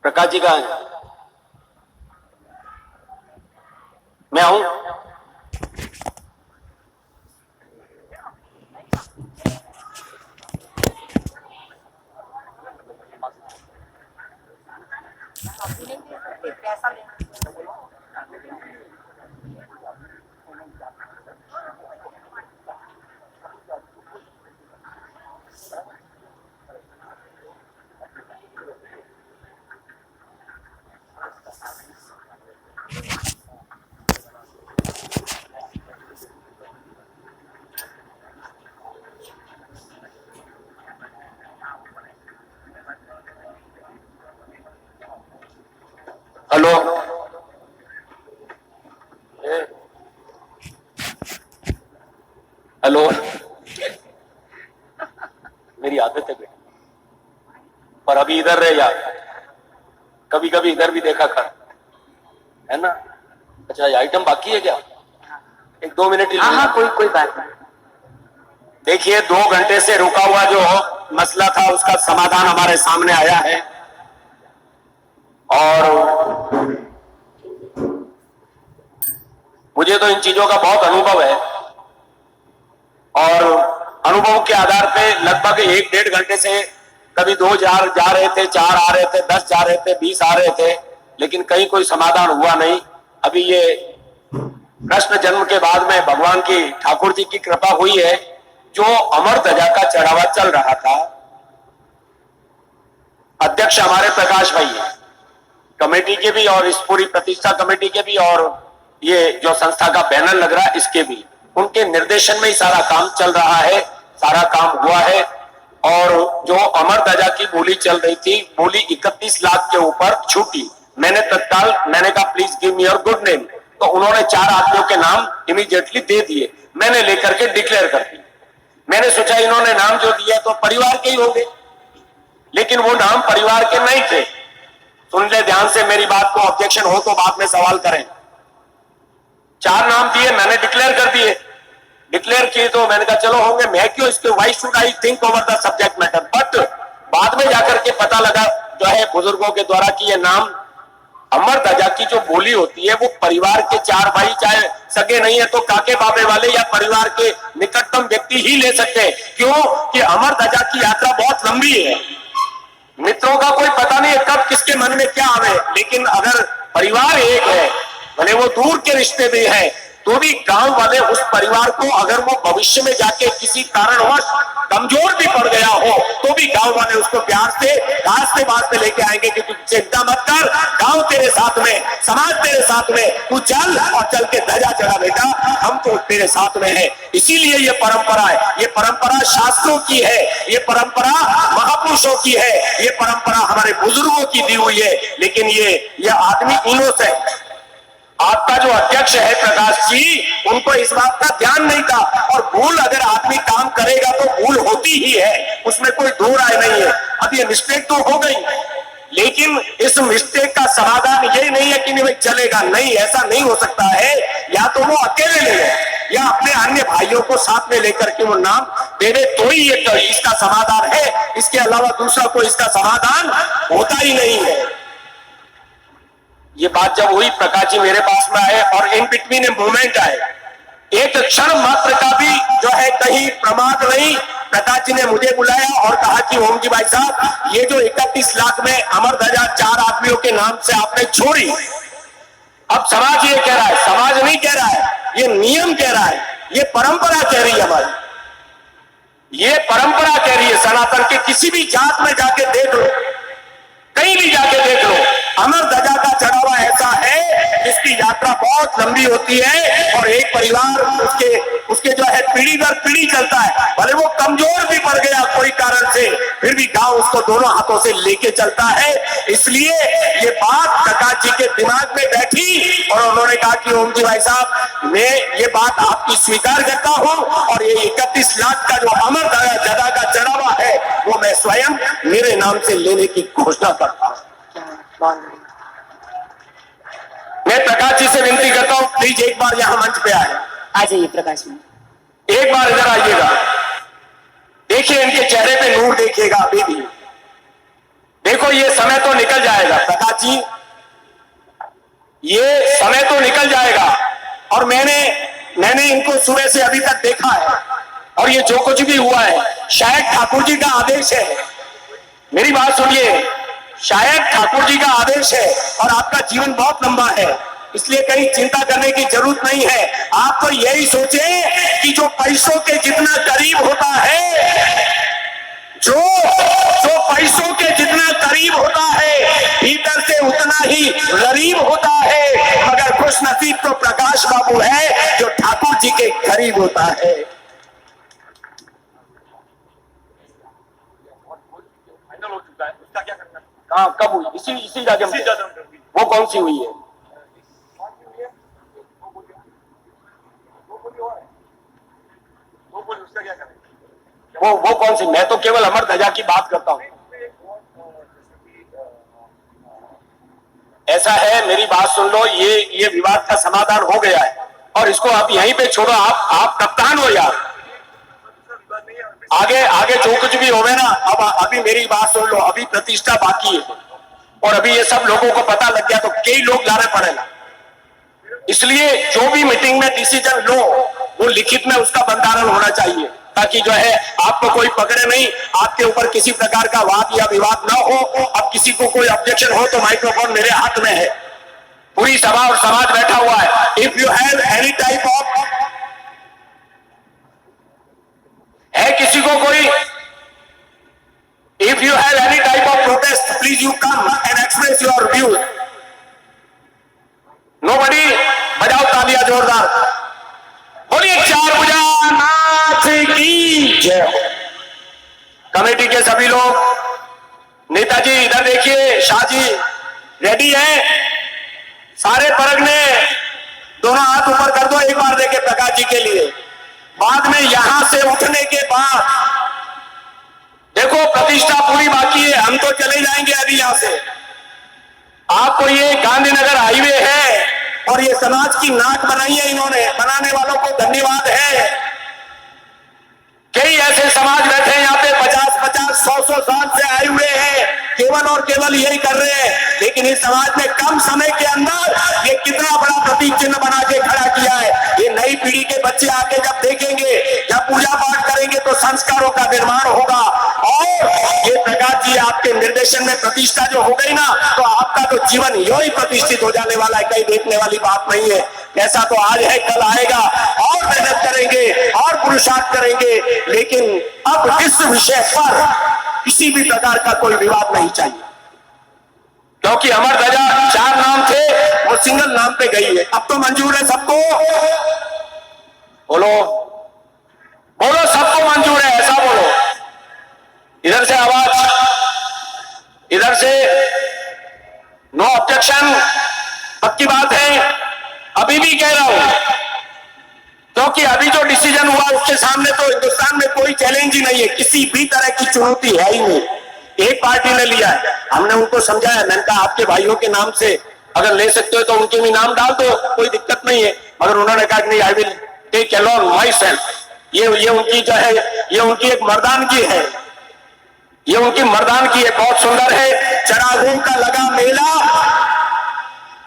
प्रकाश जी कहाँ है? मैं आऊं? Hello, hello. मेरी आदत है बेटा, पर अभी इधर रह यार, कभी कभी इधर भी देखा कर, है ना? अच्छा, ये आइटम बाकी है क्या? एक 2 मिनट ही। हाँ, कोई बात नहीं। देखिए, 2 घंटे से रुका हुआ जो मसला था उसका समाधान हमारे सामने आया है और मुझे तो इन चीजों का बहुत अनुभव है और अनुभव के आधार पे लगभग 1-1.5 घंटे से कभी 2 जा रहे थे, 4 आ रहे थे, 10 जा रहे थे, 20 आ रहे थे, लेकिन कहीं कोई समाधान हुआ नहीं। अभी ये कृष्ण जन्म के बाद में भगवान की, ठाकुर जी की कृपा हुई है। जो अमर ध्वजा का चढ़ावा चल रहा था, अध्यक्ष हमारे प्रकाश भाई है, कमेटी के भी और इस पूरी प्रतिष्ठा कमेटी के भी, और ये जो संस्था का बैनर लग रहा है इसके भी, उनके निर्देशन में ही सारा काम चल रहा है, सारा काम हुआ है। और जो अमर ध्वजा की बोली चल रही थी, बोली 31 लाख के ऊपर छूटी। मैंने तत्काल कहा please give me your good name, तो उन्होंने 4 आदमियों के नाम इमीडिएटली दे दिए। मैंने लेकर के डिक्लेयर कर दिया। मैंने सोचा इन्होंने नाम जो दिया तो परिवार के ही होंगे, लेकिन वो नाम परिवार के नहीं थे। सुन ले ध्यान से मेरी बात को, ऑब्जेक्शन हो तो बाद में सवाल करें। 4 नाम दिए, मैंने डिक्लेयर कर दिए। डिक्लेयर किए तो मैंने कहा चलो होंगे, मैं क्यों इसके, why should I think over the subject matter. But बाद में जाकर के पता लगा जो है बुजुर्गों के द्वारा कि ये नाम अमर ध्वजा की जो बोली होती है वो परिवार के 4 भाई, चाहे सगे नहीं है तो काके बाबे वाले या परिवार के निकटतम व्यक्ति ही ले सकते हैं। क्यों कि अमर ध्वजा की यात्रा बहुत लंबी है, मित्रों का कोई पता नहीं है कब किसके मन में क्या आवे, लेकिन अगर परिवार एक है, भले वो दूर के रिश्ते भी हैं, तो भी गांव वाले उस परिवार को अगर वो भविष्य में जाके किसी कारणवश कमजोर भी पड़ गया हो तो भी गांव वाले उसको प्यार से रास्ते बास्ते लेके आएंगे कि तू चिंता मत कर, गांव तेरे साथ में, समाज तेरे साथ में, तू चल और चल के ध्वजा चढ़ा बेटा, हम तो तेरे साथ में है। इसीलिए ये परंपरा है, ये परंपरा शास्त्रों की है, ये परंपरा महापुरुषों की है, ये परंपरा हमारे बुजुर्गों की दी हुई है। लेकिन ये आदमी इनोसेंट, आपका जो अध्यक्ष है प्रकाश जी, उनको इस बात का ध्यान नहीं था। और भूल अगर आदमी काम करेगा तो भूल होती ही है, उसमें कोई दो राय नहीं है। अब ये मिस्टेक तो हो गई, लेकिन इस मिस्टेक का समाधान ये नहीं है कि नहीं चलेगा, नहीं, ऐसा नहीं हो सकता है। या तो वो अकेले ले ले या अपने अन्य भाइयों को साथ में लेकर के वो नाम दे दे, तो ही ये इसका समाधान है। इसके अलावा दूसरा कोई इसका समाधान होता ही नहीं है। ये बात जब हुई, प्रकाश जी मेरे पास में आए और इन बिटवीन मूवमेंट आए, एक क्षण मात्र का भी जो है कहीं प्रमाद नहीं। प्रकाश जी ने मुझे बुलाया और कहा कि ओम जी भाई साहब, ये जो 31 लाख में अमर ध्वजा 4 आदमियों के नाम से आपने छोड़ी, अब समाज ये कह रहा है, समाज नहीं कह रहा है, ये नियम कह रहा है, ये परंपरा कह रही है हमारी, ये परंपरा कह रही है। सनातन के किसी भी जात में जाके देख लो, कहीं भी जाके देख लो, अमर ध्वजा का चढ़ावा ऐसा है जिसकी यात्रा बहुत लंबी होती है और एक परिवार उसके जो है पीढ़ी दर पीढ़ी चलता है। भले वो कमजोर भी पड़ गया कोई कारण से, फिर भी गांव उसको दोनों हाथों से लेके चलता है। इसलिए ये बात प्रकाश जी के दिमाग में बैठी और उन्होंने कहा कि ओम जी भाई साहब, मैं ये बात आपकी स्वीकार करता हूं और ये 31 लाख का जो अमर ध्वजा का चढ़ावा है वो मैं स्वयं मेरे नाम से लेने की घोषणा करता हूं। मैं प्रकाश जी से विनती करता हूं, प्लीज एक बार यहां मंच पे आए। आ जाइए प्रकाश जी, एक बार इधर आइएगा, देखिए इनके चेहरे पे नूर देखिएगा अभी भी। देखो ये समय तो निकल जाएगा प्रकाश जी, ये समय तो निकल जाएगा। और मैंने इनको सुबह से अभी तक देखा है, और ये जो कुछ भी हुआ है शायद ठाकुर जी का आदेश है। मेरी बात सुनिए, शायद ठाकुर जी का आदेश है, और आपका जीवन बहुत लंबा है, इसलिए कहीं चिंता करने की जरूरत नहीं है। आप तो यही सोचें कि जो पैसों के जितना करीब होता है, जो पैसों के जितना करीब होता है, भीतर से उतना ही गरीब होता है। मगर खुश नसीब तो प्रकाश बाबू है जो ठाकुर जी के करीब होता है। फाइनल हो चुका है, उसका क्या करना है? कहाँ कब हुई? इसी जगह में। वो कौन सी हुई है? उसका क्या करें? वो कौन सी? मैं तो केवल अमर ध्वजा की बात करता हूं। ऐसा है, मेरी बात सुन लो, ये विवाद का समाधान हो गया है, और इसको आप यहीं पे छोड़ो। आप कप्तान हो यार, आगे जो कुछ भी होवे ना। अब अभी मेरी बात सुन लो, अभी प्रतिष्ठा बाकी है, और अभी ये सब लोगों को पता लग गया तो कई लोग लाने पड़ेगा। इसलिए जो भी मीटिंग में डिसीजन लो, वो लिखित में उसका बंधारण होना चाहिए, ताकि जो है आपको कोई पकड़े नहीं, आपके ऊपर किसी प्रकार का वाद या विवाद ना हो। अब किसी को कोई ऑब्जेक्शन हो तो माइक्रोफोन मेरे हाथ में है, पूरी सभा और समाज बैठा हुआ है। If you have any type of, है किसी को कोई, if you have any type of protest, please you come and express your views. Nobody, बजाओ तालियां जोरदार, बोलिए चारभुजा नाथ की जय। कमेटी के सभी लोग, नेताजी इधर देखिए, शाह जी रेडी है, सारे परगने दोनों हाथ ऊपर कर दो एक बार देखे प्रकाश जी के लिए। बाद में यहां से उठने के बाद देखो प्रतिष्ठा पूरी बाकी है, हम तो चले जाएंगे अभी यहां से। आपको ये गांधीनगर हाईवे है और ये समाज की नाक बनाई है इन्होंने, बनाने वालों को धन्यवाद है। कई ऐसे समाज बैठे हैं यहाँ पे 50-50, 100-100 साल से आए हुए हैं, केवल और केवल यही कर रहे हैं। लेकिन इस समाज ने कम समय के अंदर ये कितना बड़ा प्रतीक चिन्ह बना के खड़ा किया है। ये नई पीढ़ी के बच्चे आके जब देखेंगे, जब पूजा पाठ करेंगे तो संस्कारों का निर्माण होगा। और ये प्रकाश जी आपके निर्देशन में प्रतिष्ठा जो हो गई ना, तो आपका तो जीवन यो ही प्रतिष्ठित हो जाने वाला है, कहीं देखने वाली बात नहीं है। ऐसा तो आज है, कल आएगा, और मेहनत करेंगे और पुरुषार्थ करेंगे, लेकिन अब इस विषय पर किसी भी प्रकार का कोई विवाद नहीं चाहिए, क्योंकि अमर ध्वजा 4 नाम थे, वो सिंगल नाम पे गई है। अब तो मंजूर है सबको, बोलो बोलो सबको मंजूर है, ऐसा बोलो। इधर से आवाज, इधर से नो ऑब्जेक्शन, पक्की बात है। अभी भी कह रहा हूं, क्योंकि अभी जो डिसीजन हुआ उसके सामने तो हिंदुस्तान में कोई चैलेंज ही नहीं है, किसी भी तरह की चुनौती है ही नहीं। एक पार्टी ने लिया है, हमने उनको समझाया, मैंने कहा आपके भाइयों के नाम से अगर ले सकते हो तो उनके भी नाम डाल दो, कोई दिक्कत नहीं है। मगर उन्होंने कहा नहीं, I will take alone myself. ये उनकी जो है, ये उनकी एक मर्दानगी है, ये उनकी मर्दानगी है, बहुत सुंदर है। चरागों का लगा मेला,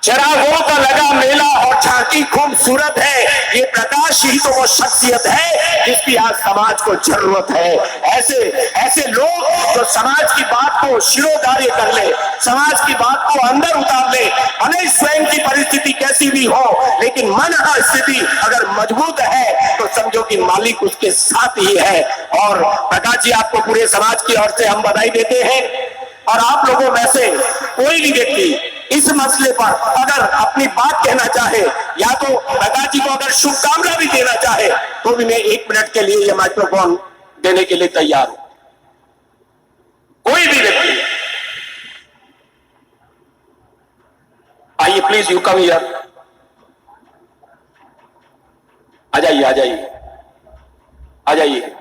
चरागों का लगा मेला और झांकी खूबसूरत है। ये प्रकाश ही तो वो शख्सियत है जिसकी आज समाज को जरूरत है। ऐसे लोग जो समाज की बात को शिरोधार्य कर ले, समाज की बात को अंदर उतार ले, भले स्वयं की परिस्थिति कैसी भी हो, लेकिन मन स्थिति अगर मजबूत है तो समझो कि मालिक उसके साथ ही है। और प्रकाश जी आपको पूरे समाज की ओर से हम बधाई देते हैं। और आप लोगों में से कोई भी व्यक्ति इस मसले पर अगर अपनी बात कहना चाहे, या तो प्रकाश जी को अगर शुभकामना भी देना चाहे, तो भी मैं 1 मिनट के लिए यह माइक्रोफोन देने के लिए तैयार हूं। कोई भी व्यक्ति आइए, प्लीज यू कम हियर, आ जाइए, आ जाइए, आ जाइए।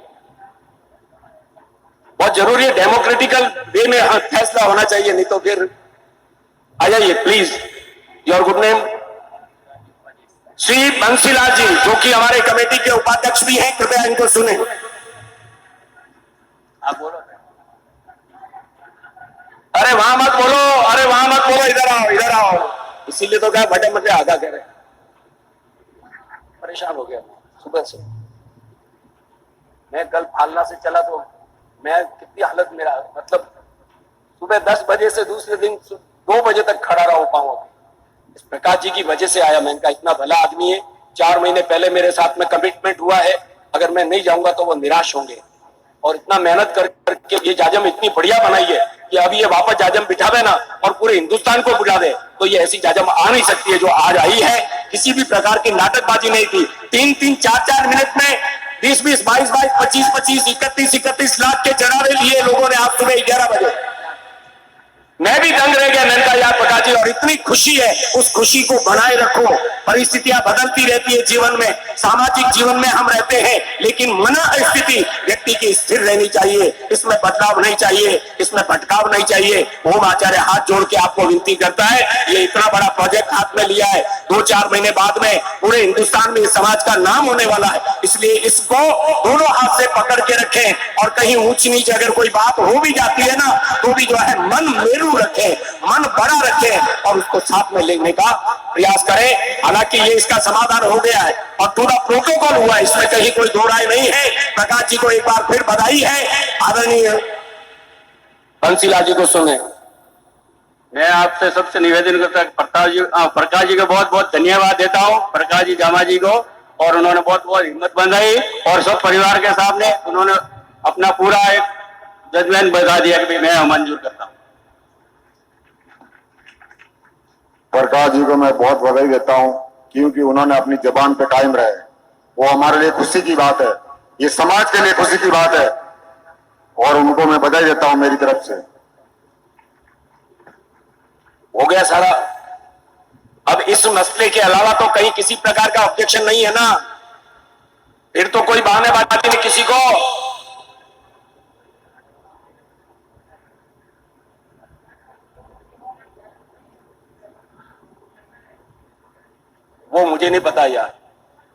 बहुत जरूरी है, डेमोक्रेटिकल वे में फैसला होना चाहिए, नहीं तो फिर आ जाइए please. Your good name? Shri Bansilal ji, जो कि हमारे कमेटी के उपाध्यक्ष भी हैं, कृपया इनको सुने। आप बोलो। अरे वहां मत बोलो, इसीलिए तो क्या बड़े मटे आगा कह रहे, परेशान हो गया सुबह से। मैं कल फालना से चला तो मैं कितनी हालत मेरा, मतलब सुबह 10 बजे से दूसरे दिन 2 बजे तक खड़ा रहा पाऊं। इस प्रकाश जी की वजह से आया। मैंने कहा इतना भला आदमी है, 4 महीने पहले मेरे साथ में कमिटमेंट हुआ है, अगर मैं नहीं जाऊंगा तो वो निराश होंगे। और इतना मेहनत करके ये जाजम इतनी बढ़िया बनाई है कि अभी ये वापस जाजम बिठावे ना और पूरे हिंदुस्तान को बुला दे तो ये ऐसी जाजम आ नहीं सकती है जो आज आई है। किसी भी प्रकार की नाटकबाजी नहीं थी। 3-3, 4-4 मिनट में 20-20, 22-22, 25-25, 31-31 लाख के चढ़ावे लिए लोगों ने आज सुबह 11 बजे। मैं भी दंग रह गया। मैंने कहा यार प्रकाश जी, और इतनी खुशी है, उस खुशी को बनाए रखो। परिस्थितियां बदलती रहती है जीवन में, सामाजिक जीवन में हम रहते हैं, लेकिन मन स्थिति व्यक्ति की स्थिर रहनी चाहिए। इसमें बदलाव नहीं चाहिए, इसमें भटकाव नहीं चाहिए। ओम आचार्य हाथ जोड़ के आपको विनती करता है, ये इतना बड़ा प्रोजेक्ट हाथ में लिया है, 2-4 महीने बाद में पूरे हिंदुस्तान में इस समाज का नाम होने वाला है। इसलिए इसको दोनों हाथ से पकड़ के रखें और कहीं ऊंच नीच अगर कोई बात हो भी जाती है ना, तो भी जो है मन मेरू रखें, मन बड़ा रखें और उसको साथ में लेने का प्रयास करें। हालांकि ये इसका समाधान हो गया है और पूरा प्रोटोकॉल हुआ है, इसमें कहीं कोई दो राय नहीं है। प्रकाश जी को एक बार फिर बधाई है। आदरणीय बंसीलाल जी को सुने। मैं आपसे सबसे निवेदन करता हूं, प्रकाश जी को बहुत बहुत धन्यवाद देता हूं, प्रकाश जी जामा जी को। और उन्होंने बहुत बहुत हिम्मत बंधाई और सब परिवार के सामने उन्होंने अपना पूरा एक जजमेंट बता दिया कि मैं मंजूर करता हूं। प्रकाश जी को मैं बहुत बधाई देता हूं क्योंकि उन्होंने अपनी जबान पे कायम रहे। वो हमारे लिए खुशी की बात है, ये समाज के लिए खुशी की बात है और उनको मैं बधाई देता हूं मेरी तरफ से। हो गया सारा। अब इस मसले के अलावा तो कहीं किसी प्रकार का ऑब्जेक्शन नहीं है ना, फिर तो कोई बहानेबाजी नहीं किसी को। वो मुझे नहीं पता यार,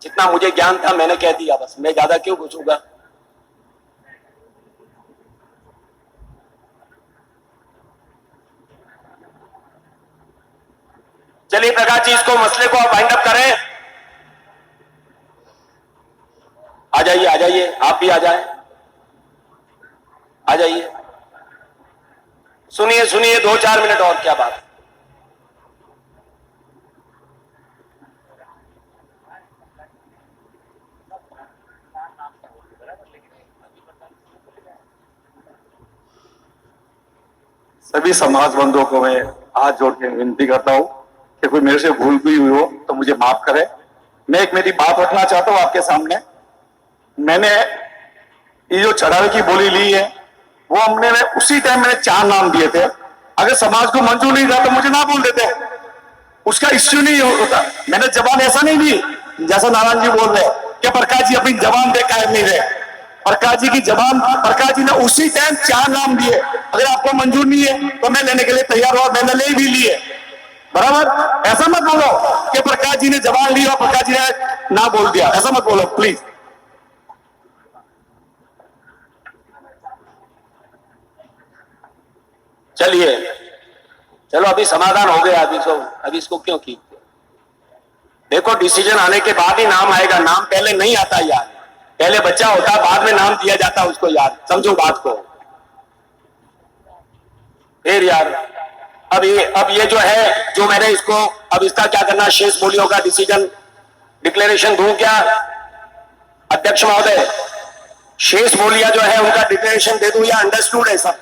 जितना मुझे ज्ञान था मैंने कह दिया, बस मैं ज्यादा क्यों पूछूंगा। चलिए प्रकाश जी, इसको मसले को वाइंड अप करें। आ जाइए, आ जाइए, आप भी आ जाएं, आ जाइए। सुनिए सुनिए, 2-4 मिनट और, क्या बात। सभी समाज बंधुओं को मैं हाथ जोड़ के विनती करता हूं कि कोई मेरे से भूल भी हुई हो तो मुझे माफ करे। मैं एक मेरी बात रखना चाहता हूं आपके सामने। मैंने ये जो चढ़ावे की बोली ली है वो हमने उसी टाइम मैंने 4 नाम दिए थे। अगर समाज को मंजूर नहीं था तो मुझे ना बोल देते, उसका इश्यू नहीं होता। मैंने जबान ऐसा नहीं दी जैसा नारायण जी बोल रहे कि प्रकाश जी अपनी जबान पे कायम नहीं रहे। प्रकाश जी की जबान, प्रकाश जी ने उसी टाइम 4 नाम दिए। अगर आपको मंजूर नहीं है तो मैं लेने के लिए तैयार हूं, मैंने ले भी लिए। बराबर, ऐसा मत बोलो कि प्रकाश जी ने जबान ली और प्रकाश जी ने ना बोल दिया, ऐसा मत बोलो प्लीज। चलिए, चलो अभी समाधान हो गया। अभी इसको क्यों की। देखो, डिसीजन आने के बाद ही नाम आएगा, नाम पहले नहीं आता यार। पहले बच्चा होता, बाद में नाम दिया जाता उसको यार, समझो बात को। फिर यार अब ये जो है, जो मैंने इसको, अब इसका क्या करना, शेष बोलियों का डिसीजन डिक्लेरेशन दूं क्या अध्यक्ष महोदय? शेष बोलियां जो है उनका डिक्लेरेशन दे दूं या अंडरस्टूड है सब?